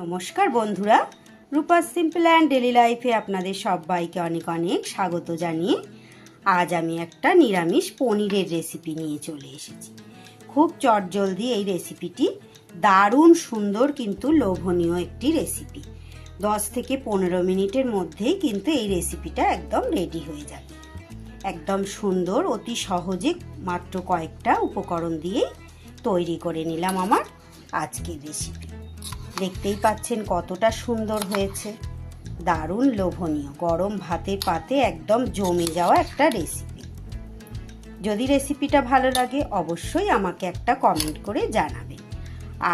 নমস্কার বন্ধুরা, রূপা simple and daily লাইফে আপনাদের সবাইকে অনেক অনেক স্বাগত জানিয়ে আজ আমি একটা নিরামিষ পনিরের রেসিপি নিয়ে চলে এসেছি। খুব চটজলদি এই রেসিপিটি, দারুণ সুন্দর কিন্তু লোভনীয় একটি রেসিপি। 10 থেকে 15 মিনিটের মধ্যেই কিন্তু এই রেসিপিটা একদম রেডি হয়ে যাবে। একদম সুন্দর, অতি সহজে মাত্র কয়েকটা উপকরণ দিয়েই তৈরি করে নিলাম আমার আজকের রেসিপি। দেখতেই পাচ্ছেন কতটা সুন্দর হয়েছে, দারুণ লোভনীয়, গরম ভাতের পাতে একদম জমে যাওয়া একটা রেসিপি। যদি রেসিপিটা ভালো লাগে অবশ্যই আমাকে একটা কমেন্ট করে জানাবেন।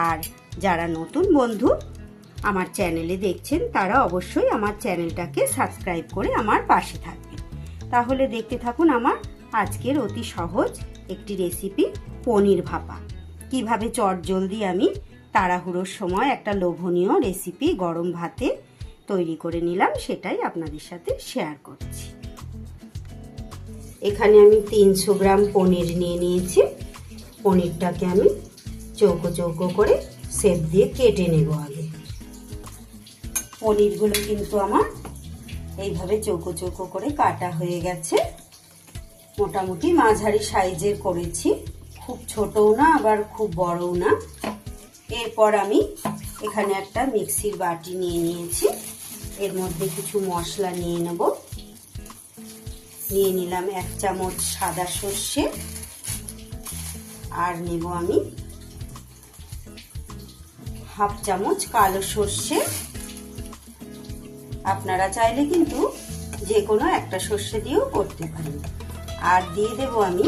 আর যারা নতুন বন্ধু আমার চ্যানেলে দেখছেন তারা অবশ্যই আমার চ্যানেলটাকে সাবস্ক্রাইব করে আমার পাশে থাকবেন। তাহলে দেখতে থাকুন আমার আজকের অতি সহজ একটি রেসিপি, পনির ভাপা। কিভাবে চটজলদি আমি তাড়াহুড়োর সময় একটা লোভনীয় রেসিপি গরম ভাতে তৈরি করে নিলাম, সেটাই আপনাদের সাথে শেয়ার করছি। এখানে আমি 300 গ্রাম পনির নিয়ে নিয়েছি। পনিরটাকে আমি চৌকো চৌকো করে শেপ দিয়ে কেটে নেব। আগে পনিরগুলো কিন্তু আমার এইভাবে চৌকো চৌকো করে কাটা হয়ে গেছে। মোটামুটি মাঝারি সাইজের করেছি, খুব ছোটও না আবার খুব বড়ও না। এরপর আমি এখানে একটা মিক্সির বাটি নিয়ে নিয়েছি। এর মধ্যে কিছু মশলা নিয়ে নেব। নিয়ে নিলাম 1 চামচ সাদা সর্ষে, আর নেব আমি 1/2 চামচ কালো সর্ষে। আপনারা চাইলে কিন্তু যে কোনো একটা সর্ষে দিয়েও করতে পারেন। আর দিয়ে দেব আমি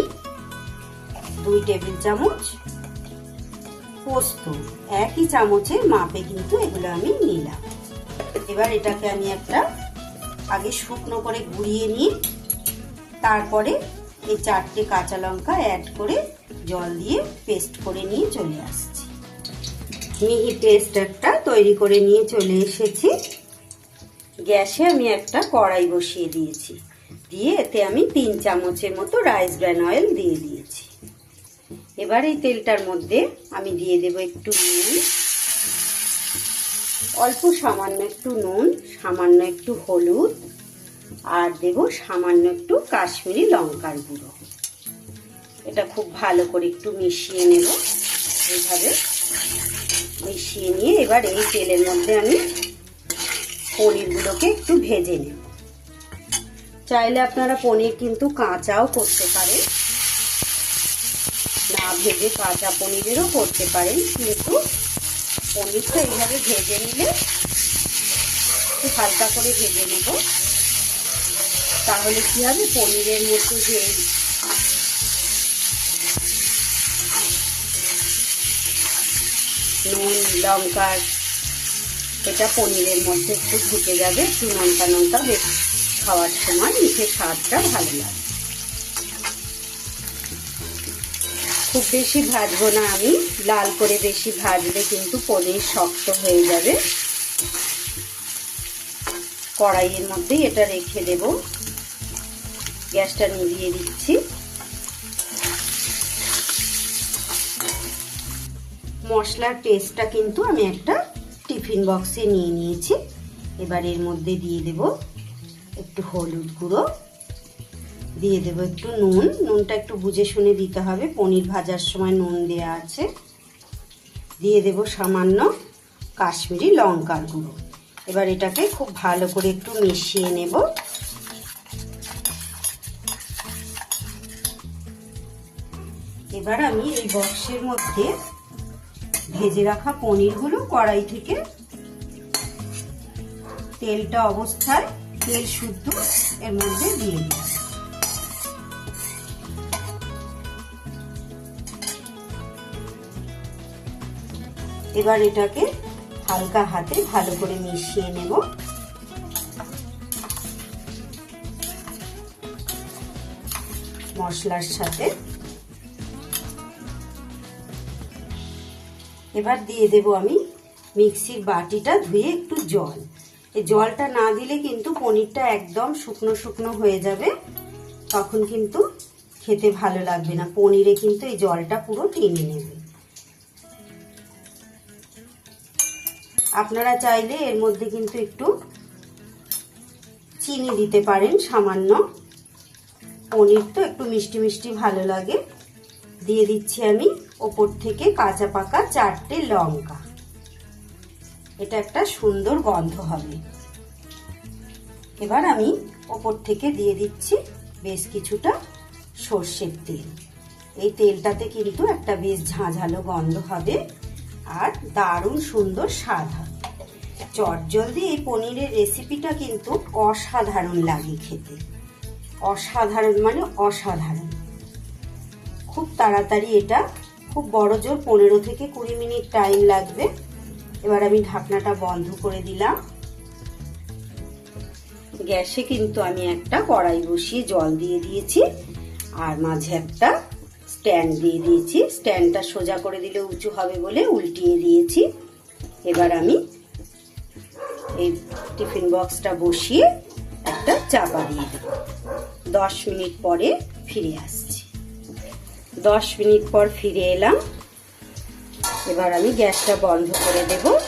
2 টেবিল চামচ পোস্ত। একই চামচের মাপে কিন্তু এগুলো আমি নিলাম। এবার এটাকে আমি একটা আগে শুকনো করে গুঁড়িয়ে নিই, তারপরে এই 4টে কাঁচা লঙ্কা অ্যাড করে জল দিয়ে পেস্ট করে নিয়ে চলে আসছি। মিহি পেস্ট একটা তৈরি করে নিয়ে চলে এসেছি। গ্যাসে আমি একটা কড়াই বসিয়ে দিয়েছি, দিয়ে এতে আমি 3 চামচের মতো রাইস ব্র্যান অয়েল দিয়ে দিয়েছি। এবার এই তেলটার মধ্যে আমি দিয়ে দেব একটু নুন, অল্প সামান্য একটু নুন, সামান্য একটু হলুদ, আর দেব সামান্য একটু কাশ্মীরি লঙ্কার গুঁড়ো। এটা খুব ভালো করে একটু মিশিয়ে নেব। এইভাবে মিশিয়ে নিয়ে এবার এই তেলের মধ্যে আমি পনিরগুলোকে একটু ভেজে নেব। চাইলে আপনারা পনির কিন্তু কাঁচাও করতে পারেন, না ভেজে কাঁচা পনিরেরও করতে পারেন, কিন্তু পনিরটা এইভাবে ভেজে নিলে একটু হালকা করে ভেজে নেব। তাহলে কি হবে, পনিরের মধ্যে যে নুন লঙ্কার এটা পনিরের মধ্যে একটু ঢুকে যাবে। একটু লঙ্কা বেশ খাওয়ার সময় মুখে স্বাদটা ভালো লাগে। খুব বেশি ভাজবো না আমি, লাল করে বেশি ভাজলে কিন্তু পনির শক্ত হয়ে যাবে। কড়াইয়ের মধ্যেই এটা রেখে দেব। গ্যাসটা নিভিয়ে দিচ্ছি। মশলার পেস্টটা কিন্তু আমি একটা টিফিন বক্সে নিয়ে নিয়েছি। এবার এর মধ্যে দিয়ে দেব একটু হলুদ গুঁড়ো, দিয়ে দেব একটু নুন। নুনটা একটু বুঝে শুনে দিতে হবে, পনির ভাজার সময় নুন দেয়া আছে। দিয়ে দেব সামান্য কাশ্মীরি লঙ্কার গুঁড়ো। এবার এটাকে খুব ভালো করে একটু মিশিয়ে নেব। এবার আমি এই বক্সের মধ্যে ভেজে রাখা পনিরগুলো কড়াই থেকে তেলটা অবস্থায় তেল শুদ্ধ এর মধ্যে দিয়ে দিই। এবার এটাকে হালকা হাতে ভালো করে মিশিয়ে নেব। মশলার সাথে এবার দিয়ে দেব আমি মিক্সির বাটিটা ধুয়ে একটু জল। এই জলটা না দিলে কিন্তু পনিরটা একদম শুকনো শুকনো হয়ে যাবে, তখন কিন্তু খেতে ভালো লাগবে না। পনিরে কিন্তু এই জলটা পুরো টেনে নেবে। আপনারা চাইলে এর মধ্যে কিন্তু একটু চিনি দিতে পারেন সামান্য। পনির তো একটু মিষ্টি মিষ্টি ভালো লাগে। দিয়ে দিচ্ছি আমি ওপর থেকে কাঁচা পাকা 4টে লঙ্কা। এটা একটা সুন্দর গন্ধ হবে। এবার আমি ওপর থেকে দিয়ে দিচ্ছি বেশ কিছুটা সর্ষের তেল। এই তেলটাতে কিন্তু একটা বেশ ঝাঁঝালো গন্ধ হবে আর দারুণ সুন্দর স্বাদ হবে। চটজলদি এই পনিরের রেসিপিটা কিন্তু অসাধারণ লাগে খেতে। অসাধারণ মানে অসাধারণ। খুব তাড়াতাড়ি এটা, খুব বড় জোর 15 থেকে 20 মিনিট টাইম লাগবে। এবার আমি ঢাকনাটা বন্ধ করে দিলাম। গ্যাসে কিন্তু আমি একটা কড়াই বসিয়ে জল দিয়ে দিয়েছি আর মাঝে একটা স্ট্যান্ড দিয়ে দিয়েছি। স্ট্যান্ডটা সোজা করে দিলে উঁচু হবে বলে উল্টিয়ে দিয়েছি। এবার আমি এই টিফিন বক্সটা বসিয়ে একটা চাপা দিয়ে দেব। 10 মিনিট পরে ফিরে আসছি। 10 মিনিট পর ফিরে এলাম। এবার আমি গ্যাসটা বন্ধ করে দেব।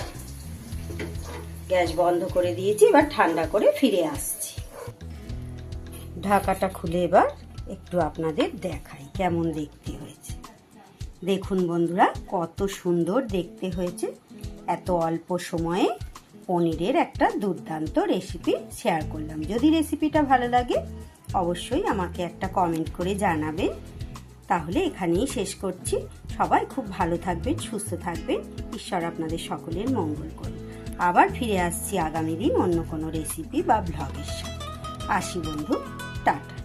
গ্যাস বন্ধ করে দিয়েছি। এবার ঠান্ডা করে ফিরে আসছি। ঢাকাটা খুলে এবার একটু আপনাদের দেখাই কেমন দেখতে হয়েছে। দেখুন বন্ধুরা, কত সুন্দর দেখতে হয়েছে। এত অল্প সময়ে পনিরের একটা দুর্দান্ত রেসিপি শেয়ার করলাম। যদি রেসিপিটা ভালো লাগে অবশ্যই আমাকে একটা কমেন্ট করে জানাবেন। তাহলে এখানেই শেষ করছি। সবাই খুব ভালো থাকবেন, সুস্থ থাকবেন। ঈশ্বর আপনাদের সকলের মঙ্গল করুন। আবার ফিরে আসছি আগামী দিন অন্য কোনো রেসিপি বা ব্লগের সাথে। আসি বন্ধু, টাটা।